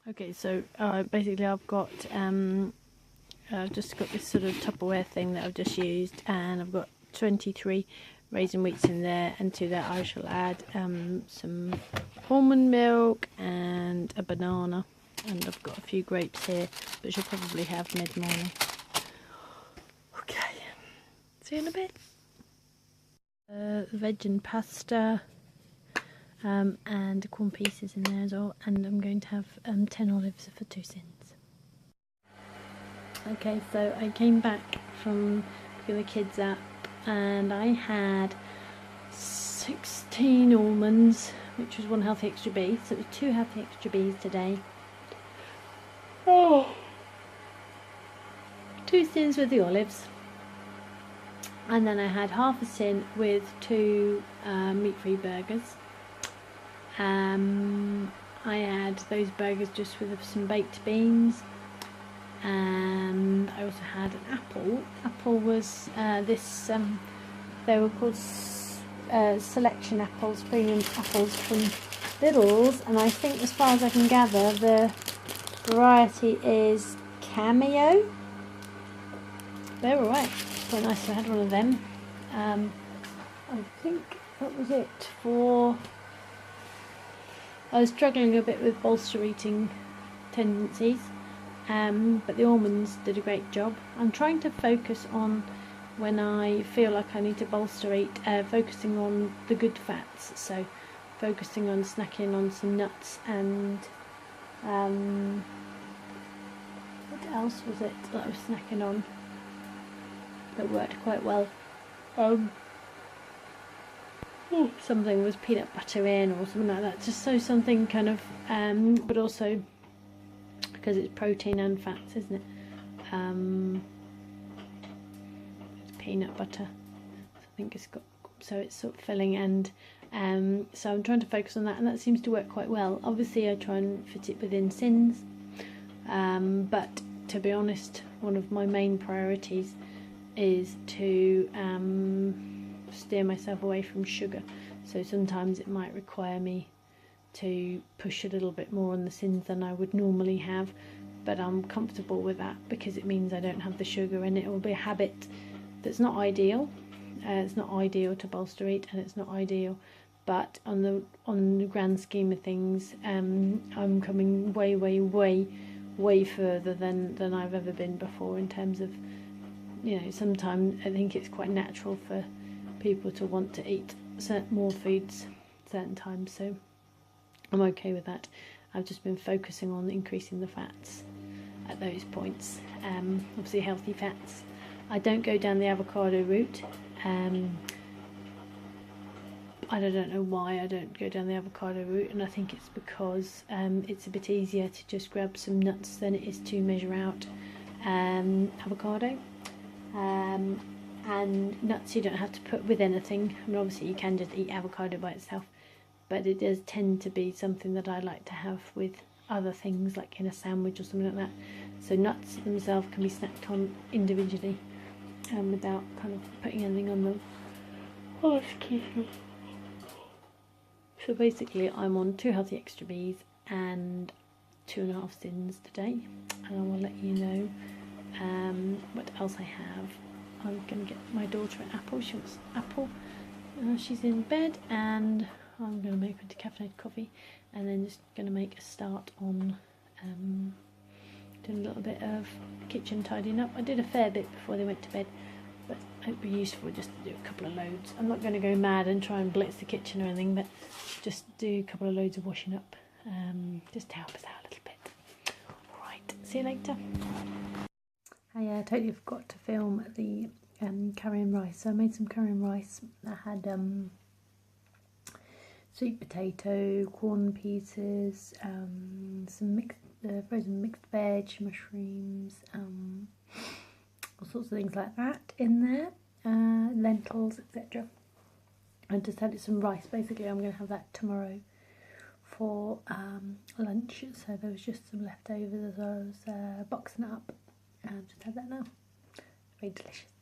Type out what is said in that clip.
Okay, so basically I've got just got this sort of Tupperware thing that I've just used, and I've got 23 raisin wheats in there, and to that I shall add some almond milk and a banana, and I've got a few grapes here, which I'll probably have mid-morning. Okay, see you in a bit. Veg and pasta, and corn pieces in there as well, and I'm going to have 10 olives for 2 cents. Okay, so I came back from picking the kids up and I had 16 almonds, which was 1 healthy extra bee, so it was 2 healthy extra bees today. Oh, 2 sins with the olives, and then I had half a sin with 2 meat-free burgers. I had those burgers just with some baked beans, and I also had an apple. Apple was they were called selection apples, premium apples from Lidl's, and I think, as far as I can gather, the variety is Cameo. They're alright, quite nice. So I had one of them. I think that was it for... I was struggling a bit with bolster eating tendencies, but the almonds did a great job. I'm trying to focus on, when I feel like I need to bolster eat, focusing on the good fats, so focusing on snacking on some nuts and what else was it that I was snacking on that worked quite well? Something was peanut butter in or something like that, just so something kind of but also because it's protein and fats, isn't it? It's peanut butter, so I think it's got, so it's sort of filling, and so I'm trying to focus on that, and that seems to work quite well. Obviously I try and fit it within sins, but to be honest, one of my main priorities is to steer myself away from sugar, so sometimes it might require me to push a little bit more on the sins than I would normally have, but I'm comfortable with that because it means I don't have the sugar, and it will be a habit that's not ideal. It's not ideal to bolster eat, and it's not ideal, but on the grand scheme of things, I'm coming way further than I've ever been before, in terms of, you know, sometimes I think it's quite natural for people to want to eat more foods certain times, so I'm okay with that. I've just been focusing on increasing the fats at those points, obviously healthy fats. I don't go down the avocado route. I don't know why I don't go down the avocado route, and I think it's because it's a bit easier to just grab some nuts than it is to measure out avocado. And nuts you don't have to put with anything. I mean, obviously you can just eat avocado by itself, but it does tend to be something that I like to have with other things, like in a sandwich or something like that. So nuts themselves can be snacked on individually, without kind of putting anything on them. Oh, excuse me. So basically I'm on 2 healthy extra bees and 2.5 sins today, and I will let you know what else I have. I'm going to get my daughter an apple. She wants apple. She's in bed, and I'm going to make her decaffeinated coffee, and then just going to make a start on doing a little bit of kitchen tidying up. I did a fair bit before they went to bed, but it would be useful just to do a couple of loads. I'm not going to go mad and try and blitz the kitchen or anything, but just do a couple of loads of washing up, just to help us out a little bit. Alright, see you later. I totally forgot to film the curry and rice. So I made some curry and rice. I had sweet potato, corn pieces, some frozen mixed veg, mushrooms, all sorts of things like that in there, lentils, etc. I just added some rice. Basically I'm going to have that tomorrow for lunch, so there was just some leftovers as I was boxing it up. Just had that now. Very delicious.